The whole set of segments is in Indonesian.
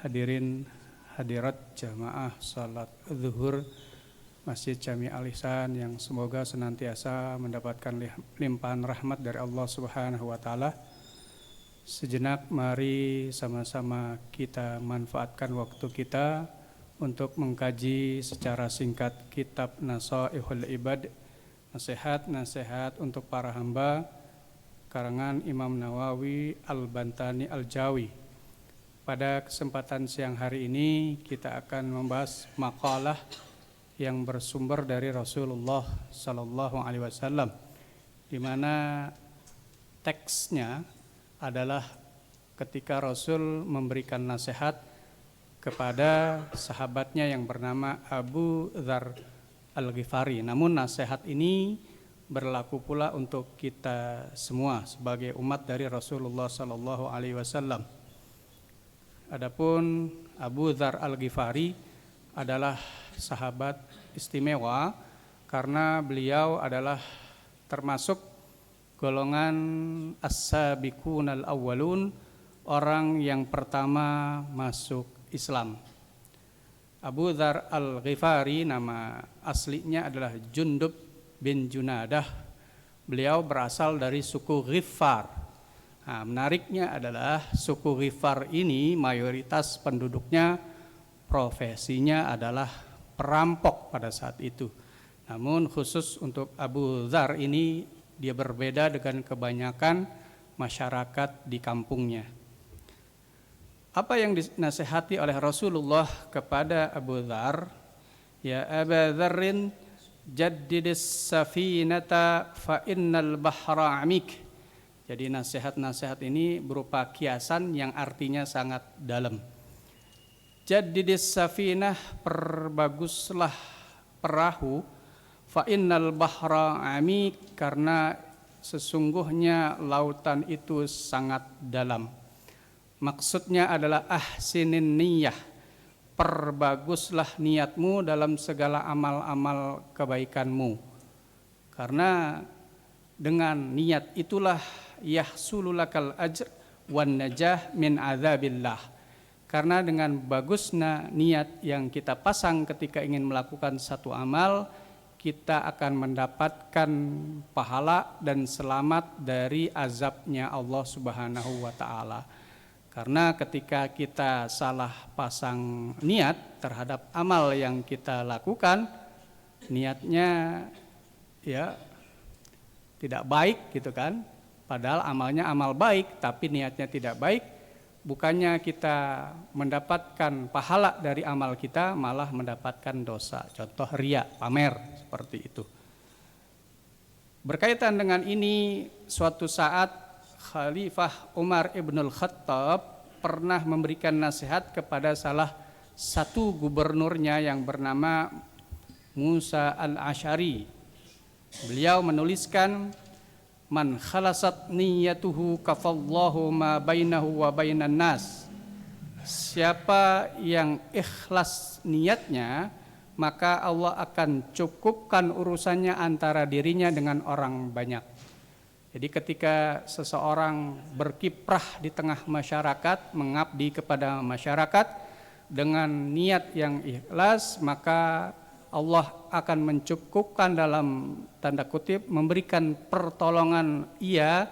hadirin hadirat jamaah salat zuhur Masjid Jami Al-Ihsan yang semoga senantiasa mendapatkan limpahan rahmat dari Allah Subhanahu wa taala. Sejenak mari sama-sama kita manfaatkan waktu kita untuk mengkaji secara singkat kitab Nasaihul Ibad, nasihat-nasihat untuk para hamba, karangan Imam Nawawi Al-Bantani Al-Jawi. Pada kesempatan siang hari ini kita akan membahas makalah yang bersumber dari Rasulullah Sallallahu Alaihi Wasallam, di mana teksnya adalah ketika Rasul memberikan nasihat kepada sahabatnya yang bernama Abu Dzar Al-Ghifari. Namun nasihat ini berlaku pula untuk kita semua sebagai umat dari Rasulullah Sallallahu Alaihi Wasallam. Adapun Abu Dzar Al-Ghifari adalah sahabat istimewa karena beliau adalah termasuk golongan as-sabiqun al-awwalun, orang yang pertama masuk Islam. Abu Dzar Al-Ghifari nama aslinya adalah Jundub bin Junadah. Beliau berasal dari suku Ghifar. Nah, menariknya adalah suku Ghifar ini mayoritas penduduknya profesinya adalah perampok pada saat itu. Namun khusus untuk Abu Dzar ini dia berbeda dengan kebanyakan masyarakat di kampungnya. Apa yang dinasihati oleh Rasulullah kepada Abu Dzar? Ya Aba Dzarrin jaddidis safinata fa innal bahra amik. Jadi nasihat-nasihat ini berupa kiasan yang artinya sangat dalam. Jaddidis safinah, perbaguslah perahu, fa innal bahra amik, karena sesungguhnya lautan itu sangat dalam. Maksudnya adalah ahsinin niyah, perbaguslah niatmu dalam segala amal-amal kebaikanmu, karena dengan niat itulah yahsululakal ajr wan najah min azabillah. Karena dengan bagusnya niat yang kita pasang ketika ingin melakukan satu amal, kita akan mendapatkan pahala dan selamat dari azabnya Allah Subhanahu wa taala. Karena ketika kita salah pasang niat terhadap amal yang kita lakukan, niatnya ya tidak baik gitu kan. Padahal amalnya amal baik, tapi niatnya tidak baik. Bukannya kita mendapatkan pahala dari amal kita, malah mendapatkan dosa. Contoh riya, pamer, seperti itu. Berkaitan dengan ini, suatu saat Khalifah Umar ibnul Khattab pernah memberikan nasihat kepada salah satu gubernurnya yang bernama Musa al-Asy'ari. Beliau menuliskan, man khalasat niyatuhu kafallahu ma bainahu wa bainan nas. Siapa yang ikhlas niatnya, maka Allah akan cukupkan urusannya antara dirinya dengan orang banyak. Jadi ketika seseorang berkiprah di tengah masyarakat, mengabdi kepada masyarakat dengan niat yang ikhlas, maka Allah akan mencukupkan, dalam tanda kutip, memberikan pertolongan ia,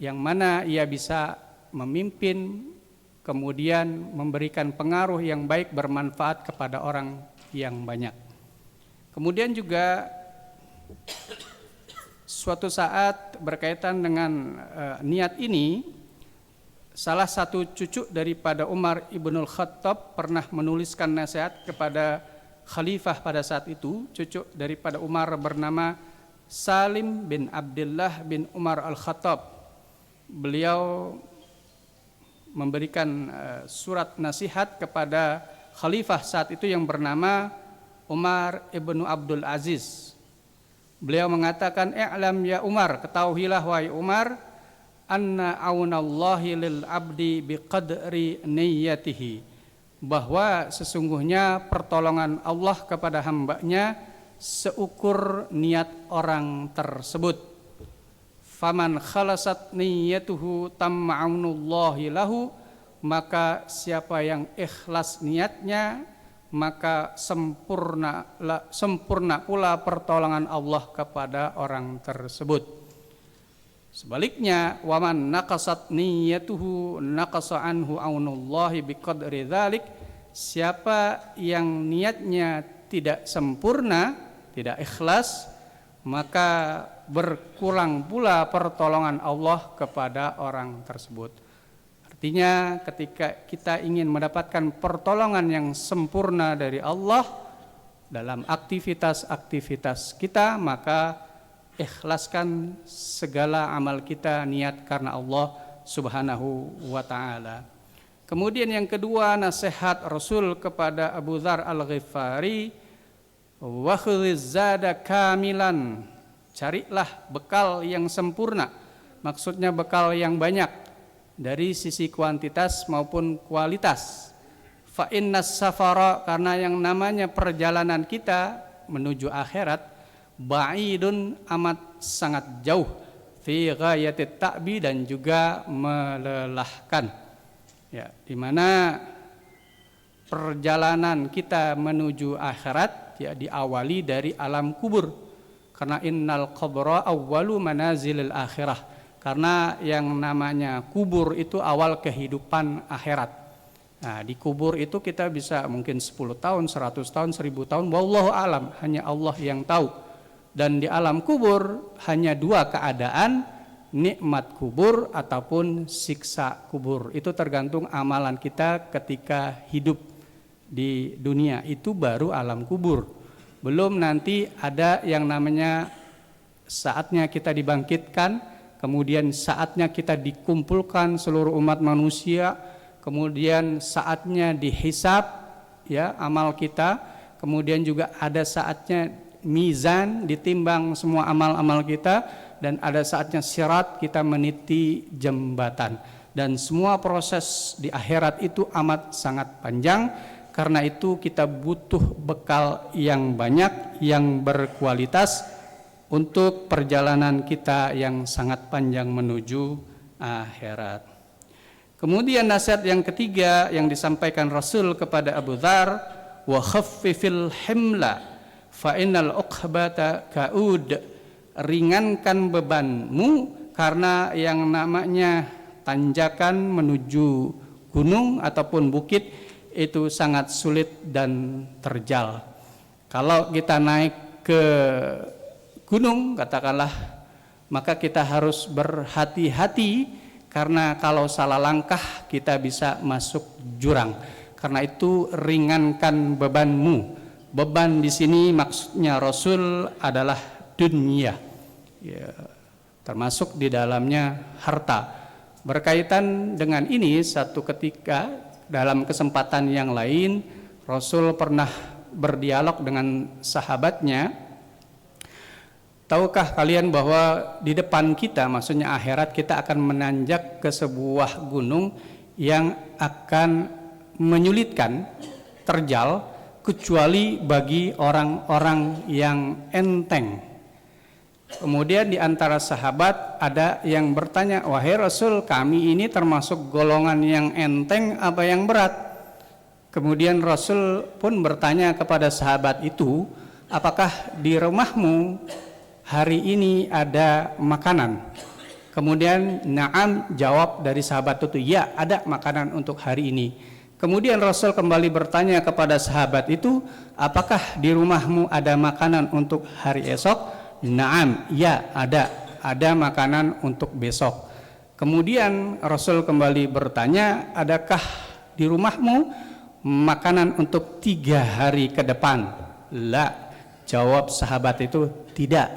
yang mana ia bisa memimpin, kemudian memberikan pengaruh yang baik, bermanfaat kepada orang yang banyak. Kemudian juga suatu saat berkaitan dengan niat ini, salah satu cucu daripada Umar ibnul Khattab pernah menuliskan nasihat kepada Khalifah pada saat itu. Cucu daripada Umar bernama Salim bin Abdullah bin Umar al-Khattab. Beliau memberikan surat nasihat kepada Khalifah saat itu yang bernama Umar ibnu Abdul Aziz. Beliau mengatakan, i'lam ya Umar, ketahuilah wahai Umar, anna aunallahi lil abdi biqadri niyyatihi, bahwa sesungguhnya pertolongan Allah kepada hambanya seukur niat orang tersebut. Faman khalasat niyyatuhu tamma'unullahi lahu maka siapa yang ikhlas niatnya, maka sempurna pula pertolongan Allah kepada orang tersebut. Sebaliknya, waman naqasat niyatuhu naqasa anhu aunullahi biqadri dzalik, siapa yang niatnya tidak sempurna, tidak ikhlas, maka berkurang pula pertolongan Allah kepada orang tersebut. Artinya ketika kita ingin mendapatkan pertolongan yang sempurna dari Allah dalam aktivitas-aktivitas kita, maka ikhlaskan segala amal kita, niat karena Allah Subhanahu wa ta'ala. Kemudian yang kedua, nasihat Rasul kepada Abu Dzar Al-Ghifari, wa khudhiz zada kamilan, carilah bekal yang sempurna, maksudnya bekal yang banyak dari sisi kuantitas maupun kualitas. Fa innas safara, karena yang namanya perjalanan kita menuju akhirat, ba'idun, amat sangat jauh, fi ghayatit ta'bi, dan juga melelahkan. Ya, di mana perjalanan kita menuju akhirat ya diawali dari alam kubur. Karena innal qabra awwalu manazilil akhirah. Karena yang namanya kubur itu awal kehidupan akhirat. Nah, di kubur itu kita bisa mungkin 10 tahun, 100 tahun, 1000 tahun, wallahu alam, hanya Allah yang tahu. Dan di alam kubur hanya dua keadaan, nikmat kubur ataupun siksa kubur. Itu tergantung amalan kita ketika hidup di dunia, itu baru alam kubur. Belum nanti ada yang namanya saatnya kita dibangkitkan, kemudian saatnya kita dikumpulkan seluruh umat manusia, kemudian saatnya dihisab ya amal kita, kemudian juga ada saatnya mizan, ditimbang semua amal-amal kita, dan ada saatnya sirat, kita meniti jembatan. Dan semua proses di akhirat itu amat sangat panjang. Karena itu kita butuh bekal yang banyak, yang berkualitas untuk perjalanan kita yang sangat panjang menuju akhirat. Kemudian nasihat yang ketiga yang disampaikan Rasul kepada Abu Dzar, wa khaffifil himla fa innal uqbata kaud, ringankan bebanmu karena yang namanya tanjakan menuju gunung ataupun bukit itu sangat sulit dan terjal. Kalau kita naik ke gunung katakanlah, maka kita harus berhati-hati karena kalau salah langkah kita bisa masuk jurang. Karena itu ringankan bebanmu. Beban di sini maksudnya Rasul adalah dunia, ya, termasuk di dalamnya harta. Berkaitan dengan ini, satu ketika dalam kesempatan yang lain Rasul pernah berdialog dengan sahabatnya. Tahukah kalian bahwa di depan kita, maksudnya akhirat, kita akan menanjak ke sebuah gunung yang akan menyulitkan, terjal, kecuali bagi orang-orang yang enteng. Kemudian di antara sahabat ada yang bertanya, wahai Rasul, kami ini termasuk golongan yang enteng apa yang berat? Kemudian Rasul pun bertanya kepada sahabat itu, apakah di rumahmu hari ini ada makanan? Kemudian na'am, jawab dari sahabat itu, ya ada makanan untuk hari ini. Kemudian Rasul kembali bertanya kepada sahabat itu, apakah di rumahmu ada makanan untuk hari esok? Naam, ya ada makanan untuk besok. Kemudian Rasul kembali bertanya, adakah di rumahmu makanan untuk 3 hari ke depan? La, jawab sahabat itu, tidak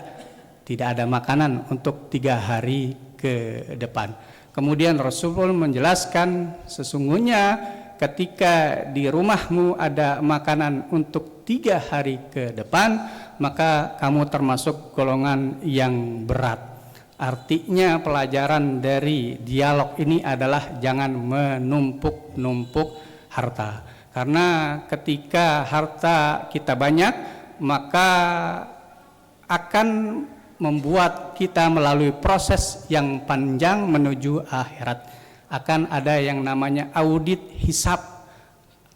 ada makanan untuk 3 hari ke depan. Kemudian Rasul pun menjelaskan, sesungguhnya ketika di rumahmu ada makanan untuk 3 hari ke depan, maka kamu termasuk golongan yang berat. Artinya pelajaran dari dialog ini adalah jangan menumpuk-numpuk harta. Karena ketika harta kita banyak, maka akan membuat kita melalui proses yang panjang menuju akhirat. akan ada yang namanya audit hisab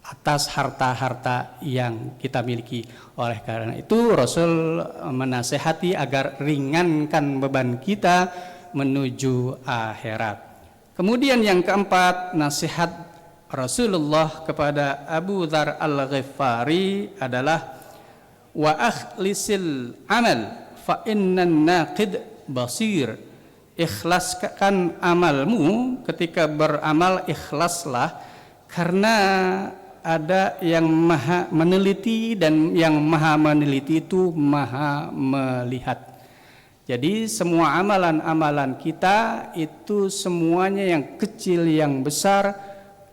atas harta-harta yang kita miliki. Oleh karena itu Rasul menasehati agar ringankan beban kita menuju akhirat. Kemudian yang keempat, nasihat Rasulullah kepada Abu Dzar Al-Ghifari adalah wa akhlisil amal fa innan naqid basir. Ikhlaskan amalmu, ketika beramal ikhlaslah, karena ada yang maha meneliti dan yang maha meneliti itu maha melihat. Jadi semua amalan-amalan kita itu semuanya yang kecil yang besar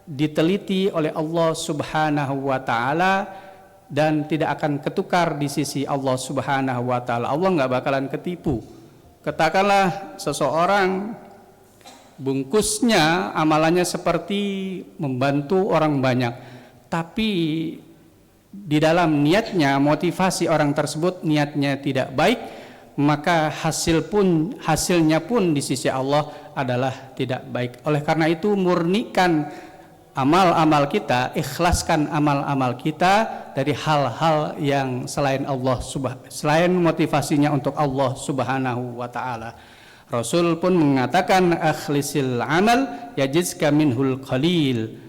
diteliti oleh Allah Subhanahu wa taala dan tidak akan ketukar di sisi Allah Subhanahu wa taala. Allah nggak bakalan ketipu. Katakanlah seseorang bungkusnya amalannya seperti membantu orang banyak, tapi di dalam niatnya, motivasi orang tersebut niatnya tidak baik, maka hasilnya pun di sisi Allah adalah tidak baik. Oleh karena itu murnikan amal-amal kita, ikhlaskan amal-amal kita dari hal-hal yang selain selain motivasinya untuk Allah Subhanahu wa taala. Rasul pun mengatakan akhlisil amal yajizka minhul qalil.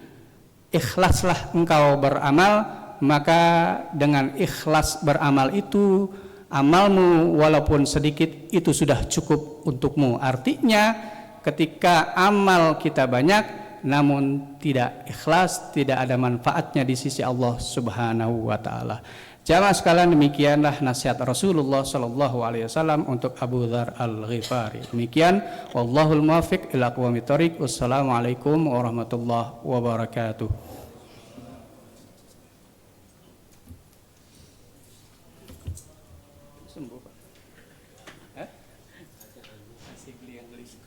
Ikhlaslah engkau beramal, maka dengan ikhlas beramal itu amalmu walaupun sedikit itu sudah cukup untukmu. Artinya ketika amal kita banyak namun tidak ikhlas, tidak ada manfaatnya di sisi Allah Subhanahu wa taala. Jamaah sekalian, demikianlah nasihat Rasulullah sallallahu alaihi wasallam untuk Abu Dzar Al-Ghifari. Demikian, wallahul muwaffiq ila aqwamit thoriq. Wassalamualaikum warahmatullahi wabarakatuh. Sembuh, Pak. Masih beli yang tulis.